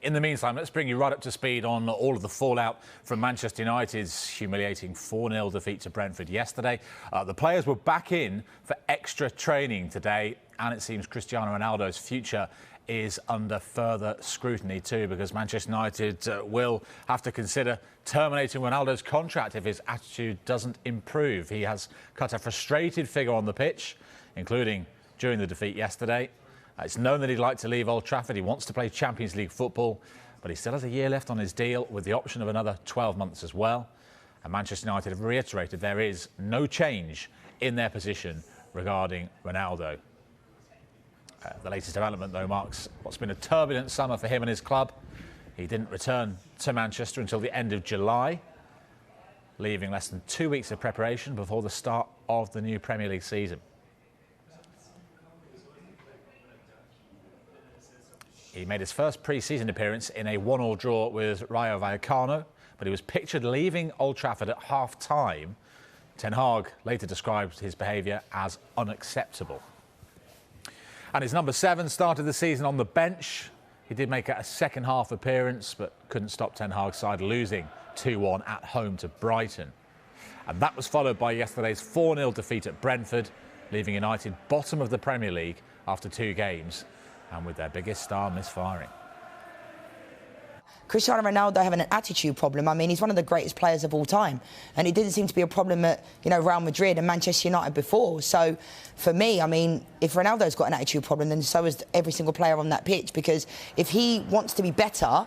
In the meantime, let's bring you right up to speed on all of the fallout from Manchester United's humiliating 4-0 defeat to Brentford yesterday. The players were back in for extra training today, and it seems Cristiano Ronaldo's future is under further scrutiny too, because Manchester United will have to consider terminating Ronaldo's contract if his attitude doesn't improve. He has cut a frustrated figure on the pitch, including during the defeat yesterday. It's known that he'd like to leave Old Trafford. He wants to play Champions League football, but he still has a year left on his deal with the option of another 12 months as well. And Manchester United have reiterated there is no change in their position regarding Ronaldo. The latest development, though, marks what's been a turbulent summer for him and his club. He didn't return to Manchester until the end of July, leaving less than 2 weeks of preparation before the start of the new Premier League season. He made his first pre-season appearance in a 1-1 draw with Rayo Vallecano, but he was pictured leaving Old Trafford at half-time. Ten Hag later described his behaviour as unacceptable. And his number 7 started the season on the bench. He did make a second-half appearance, but couldn't stop Ten Hag's side losing 2-1 at home to Brighton. And that was followed by yesterday's 4-0 defeat at Brentford, leaving United bottom of the Premier League after 2 games, and with their biggest star misfiring. Cristiano Ronaldo having an attitude problem. I mean, he's one of the greatest players of all time, and it didn't seem to be a problem at, Real Madrid and Manchester United before. So, for me, I mean, if Ronaldo's got an attitude problem, then so has every single player on that pitch. Because if he wants to be better,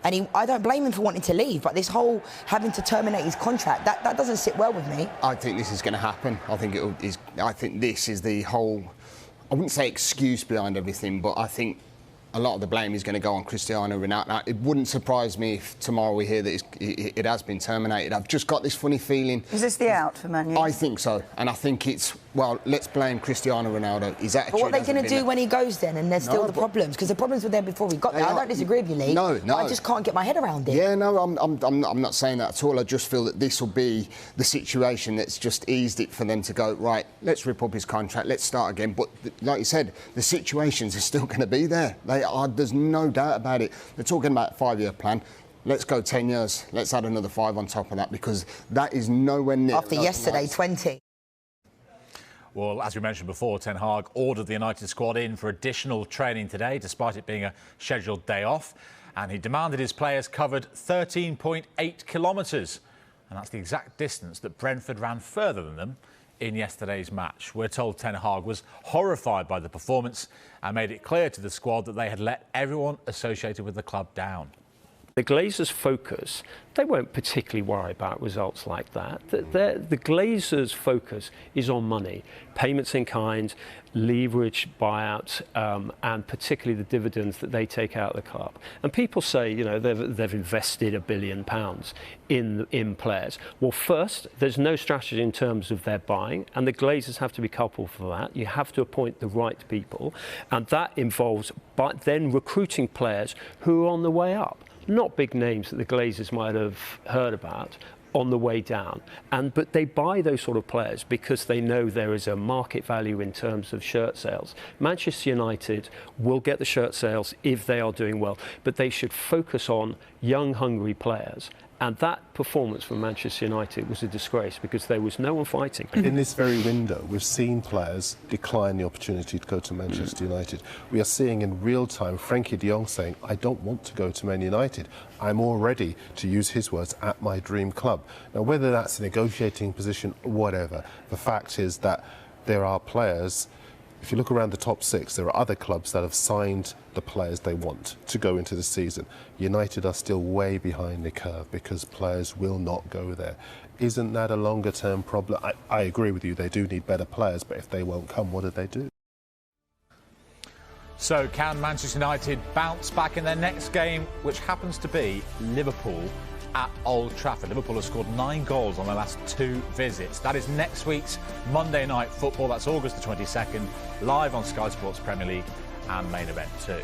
and I don't blame him for wanting to leave, but this whole having to terminate his contract, that doesn't sit well with me. I think this is going to happen. I think this is the whole, I wouldn't say excuse behind everything, but I think a lot of the blame is going to go on Cristiano Ronaldo. It wouldn't surprise me if tomorrow we hear that it has been terminated. I've just got this funny feeling. Is this the out for Man U? I think so. And I think it's, well, let's blame Cristiano Ronaldo. His attitude. But what are they going to do when he goes then and there's still the problems? Because the problems were there before he got there. I don't disagree with you, Lee. No. I just can't get my head around it. Yeah, no, I'm not saying that at all. I just feel that this will be the situation that's just eased it for them to go, right, let's rip up his contract, let's start again. But like you said, the situations are still going to be there. There's no doubt about it. They're talking about a 5-year plan. Let's go 10 years. Let's add another 5 on top of that, because that is nowhere near. After yesterday, 20. Well, as we mentioned before, Ten Hag ordered the United squad in for additional training today, despite it being a scheduled day off. And he demanded his players covered 13.8 kilometres. And that's the exact distance that Brentford ran further than them in yesterday's match. We're told Ten Hag was horrified by the performance and made it clear to the squad that they had let everyone associated with the club down. The Glazers' focus, they won't particularly worry about results like that. The Glazers' focus is on money, payments in kind, leverage buyouts, and particularly the dividends that they take out of the club. And people say, they've invested £1 billion in players. Well, first, there's no strategy in terms of their buying, and the Glazers have to be coupled for that. You have to appoint the right people, and that involves then recruiting players who are on the way up. Not big names that the Glazers might have heard about on the way down. But they buy those sort of players because they know there is a market value in terms of shirt sales. Manchester United will get the shirt sales if they are doing well, but they should focus on young, hungry players. And that performance from Manchester United was a disgrace because there was no one fighting. In this very window, we've seen players decline the opportunity to go to Manchester United. We are seeing in real time Frankie de Jong saying, I don't want to go to Man United. I'm already, to use his words, at my dream club. Now, whether that's a negotiating position or whatever, the fact is that there are players. If you look around the top 6, there are other clubs that have signed the players they want to go into the season. United are still way behind the curve because players will not go there. Isn't that a longer-term problem? I agree with you, they do need better players, but if they won't come, what do they do? So can Manchester United bounce back in their next game, which happens to be Liverpool at Old Trafford? Liverpool have scored 9 goals on their last 2 visits. That is next week's Monday Night Football. That's August the 22nd, live on Sky Sports Premier League and Main Event 2.